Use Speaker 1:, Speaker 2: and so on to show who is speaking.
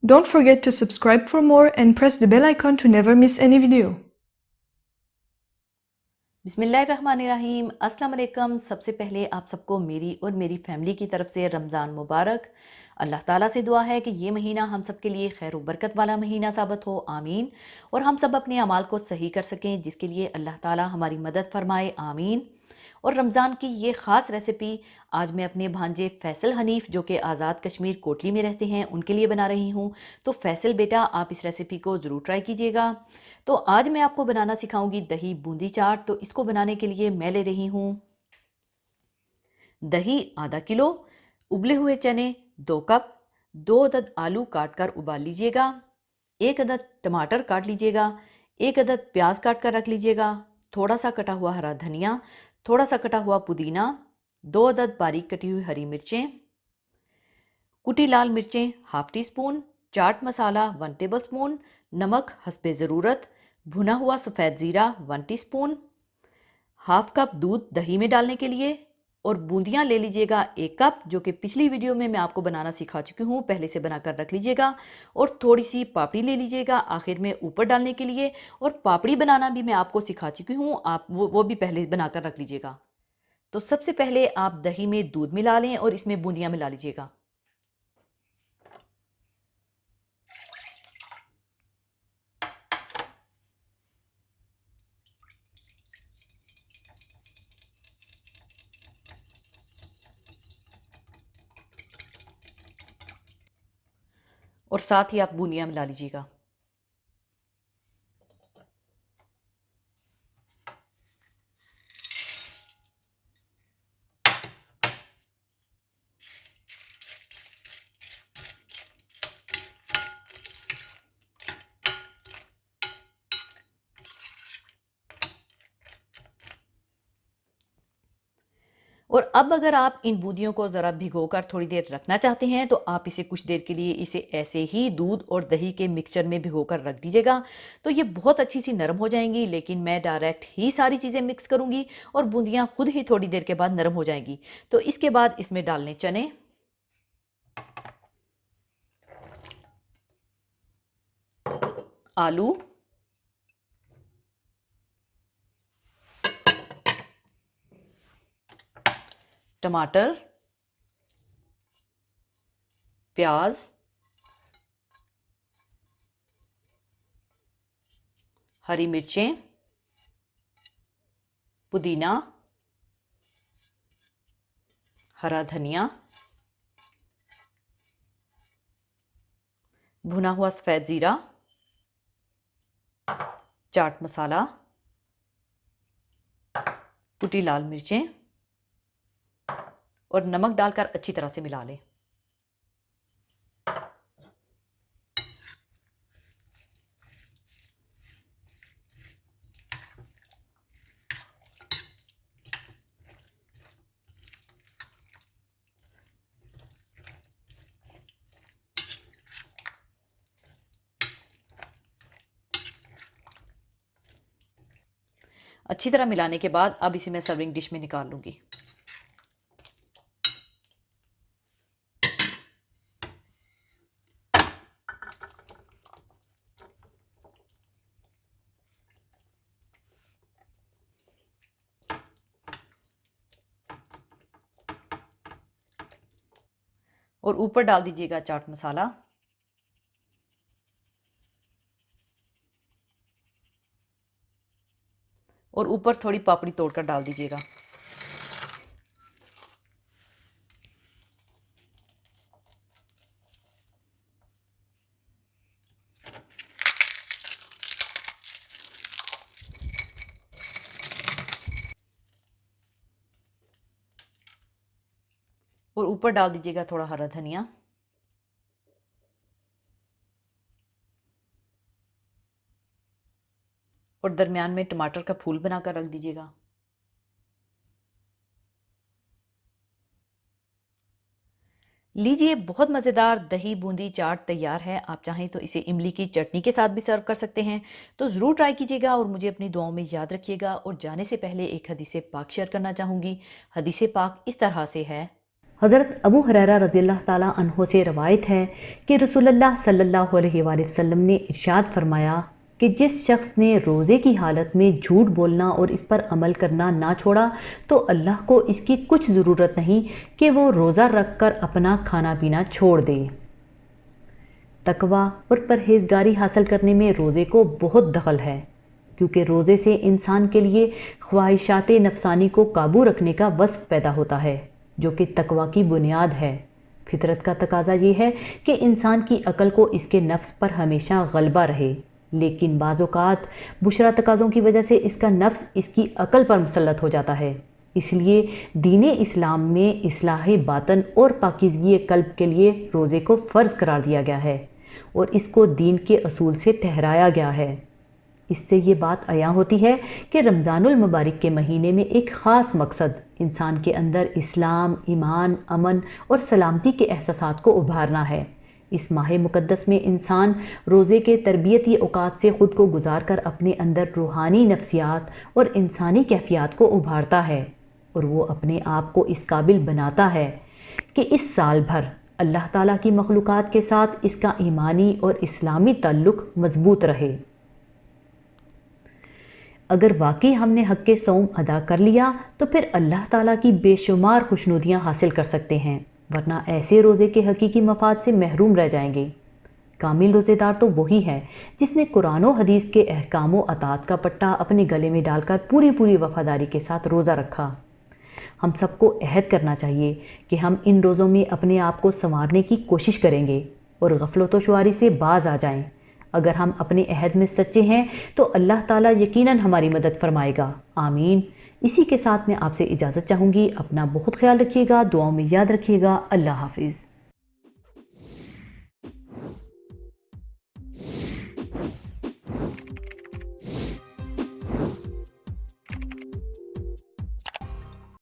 Speaker 1: Don't forget to subscribe for more and press the bell icon to never miss any video.
Speaker 2: बिस्मिल्लाहिर्रहमानिर्रहीम। अस्सलाम वालेकुम। सबसे पहले आप सबको मेरी और मेरी फैमिली की तरफ से रमज़ान मुबारक। अल्लाह ताला से दुआ है कि ये महीना हम सब के लिए खैर व बरकत वाला महीना साबित हो, आमीन। और हम सब अपने अमाल को सही कर सकें, जिसके लिए अल्लाह ताला हमारी मदद फरमाए, आमीन। और रमज़ान की ये ख़ास रेसिपी आज मैं अपने भांजे फैसल हनीफ़, जो कि आज़ाद कश्मीर कोटली में रहते हैं, उनके लिए बना रही हूँ। तो फैसल बेटा, आप इस रेसिपी को ज़रूर ट्राई कीजिएगा। तो आज मैं आपको बनाना सिखाऊंगी दही बूंदी चाट। तो इसको बनाने के लिए मैं ले रही हूँ दही आधा किलो, उबले हुए चने 2 कप, 2 अदद आलू काट कर उबाल लीजिएगा, 1 अदद टमाटर काट लीजिएगा, 1 अदद प्याज काट कर रख लीजिएगा, थोड़ा सा कटा हुआ हरा धनिया, थोड़ा सा कटा हुआ पुदीना, 2 अदद बारीक कटी हुई हरी मिर्चें, कुटी लाल मिर्चें half tea spoon, chaat masala 1 table spoon, नमक हस्बे ज़रूरत, भुना हुआ सफ़ेद ज़ीरा 1 टीस्पून, हाफ कप दूध दही में डालने के लिए, और बूंदियाँ ले लीजिएगा 1 कप, जो कि पिछली वीडियो में मैं आपको बनाना सिखा चुकी हूँ, पहले से बनाकर रख लीजिएगा। और थोड़ी सी पापड़ी ले लीजिएगा आखिर में ऊपर डालने के लिए, और पापड़ी बनाना भी मैं आपको सिखा चुकी हूँ, आप वो भी पहले बनाकर रख लीजिएगा। तो सबसे पहले आप दही में दूध मिला लें और इसमें बूंदियाँ मिला लीजिएगा। और साथ ही आप बूंदियाँ मिला लीजिएगा। और अब अगर आप इन बूंदियों को ज़रा भिगोकर थोड़ी देर रखना चाहते हैं, तो आप इसे कुछ देर के लिए इसे ऐसे ही दूध और दही के मिक्सचर में भिगोकर रख दीजिएगा। तो ये बहुत अच्छी सी नरम हो जाएंगी, लेकिन मैं डायरेक्ट ही सारी चीज़ें मिक्स करूँगी और बूंदियाँ खुद ही थोड़ी देर के बाद नरम हो जाएंगी। तो इसके बाद इसमें डालने चने, आलू, टमाटर, प्याज, हरी मिर्चें, पुदीना, हरा धनिया, भुना हुआ सफ़ेद ज़ीरा, चाट मसाला, कुटी लाल मिर्चें, और नमक डालकर अच्छी तरह से मिला लें। अच्छी तरह मिलाने के बाद अब इसे मैं सर्विंग डिश में निकाल लूँगी। और ऊपर डाल दीजिएगा चाट मसाला, और ऊपर थोड़ी पापड़ी तोड़कर डाल दीजिएगा। और ऊपर डाल दीजिएगा थोड़ा हरा धनिया, और दरमियान में टमाटर का फूल बनाकर रख दीजिएगा। लीजिए, बहुत मज़ेदार दही बूंदी चाट तैयार है। आप चाहें तो इसे इमली की चटनी के साथ भी सर्व कर सकते हैं। तो ज़रूर ट्राई कीजिएगा और मुझे अपनी दुआओं में याद रखिएगा। और जाने से पहले एक हदीस पाक शेयर करना चाहूँगी। हदीस पाक इस तरह से है,
Speaker 3: हज़रत अबू हुरैरा रज़ियल्लाहु ताला अन्हो से रवायत है कि रसूलुल्लाह सल्लल्लाहु अलैहि वसल्लम ने इरशाद फरमाया कि जिस शख्स ने रोज़े की हालत में झूठ बोलना और इस पर अमल करना ना छोड़ा तो अल्लाह को इसकी कुछ ज़रूरत नहीं कि वो रोज़ा रख कर अपना खाना पीना छोड़ दे। तकवा और परहेज़गारी हासिल करने में रोज़े को बहुत दखल है, क्योंकि रोज़े से इंसान के लिए ख्वाहिशात नफसानी को काबू रखने का वस्फ़ पैदा होता है, जो कि तकवा की बुनियाद है। फितरत का तकाजा ये है कि इंसान की अकल को इसके नफ्स पर हमेशा गलबा रहे, लेकिन बाज़ औक़ात बुशरा तकाज़ों की वजह से इसका नफ्स इसकी अकल पर मुसल्लत हो जाता है। इसलिए दीन इस्लाम में इस्लाह बातन और पाकीज़गी क़ल्ब के लिए रोज़े को फ़र्ज़ करार दिया गया है और इसको दीन के असूल से ठहराया गया है। इससे ये बात अयां होती है कि रमज़ानुल मुबारक के महीने में एक ख़ास मकसद इंसान के अंदर इस्लाम, ईमान, अमन और सलामती के एहसासात को उभारना है। इस माह मुक़द्दस में इंसान रोज़े के तरबियती औक़ात से ख़ुद को गुजार कर अपने अंदर रूहानी नफ्सियात और इंसानी कैफियत को उभारता है और वो अपने आप को इस काबिल बनाता है कि इस साल भर अल्लाह ताला की मखलूक़ात के साथ इसका ईमानी और इस्लामी ताल्लुक़ मज़बूत रहे। अगर वाकई हमने हक़ के सौम अदा कर लिया तो फिर अल्लाह ताला की बेशुमार खुशनुदियाँ हासिल कर सकते हैं, वरना ऐसे रोज़े के हकीकी मफाद से महरूम रह जाएंगे। कामिल रोज़ेदार तो वही है जिसने कुरान और हदीस के अहकाम व अतात का पट्टा अपने गले में डालकर पूरी वफ़ादारी के साथ रोज़ा रखा। हम सबको अहद करना चाहिए कि हम इन रोज़ों में अपने आप को संवारने की कोशिश करेंगे और गफलत व शुआरी से बाज़ आ जाएं। अगर हम अपने अहद में सच्चे हैं तो अल्लाह ताला यकीनन हमारी मदद फरमाएगा। आमीन। इसी के साथ मैं आपसे इजाज़त चाहूँगी। अपना बहुत ख्याल रखिएगा, दुआओं में याद रखिएगा। अल्लाह हाफिज़।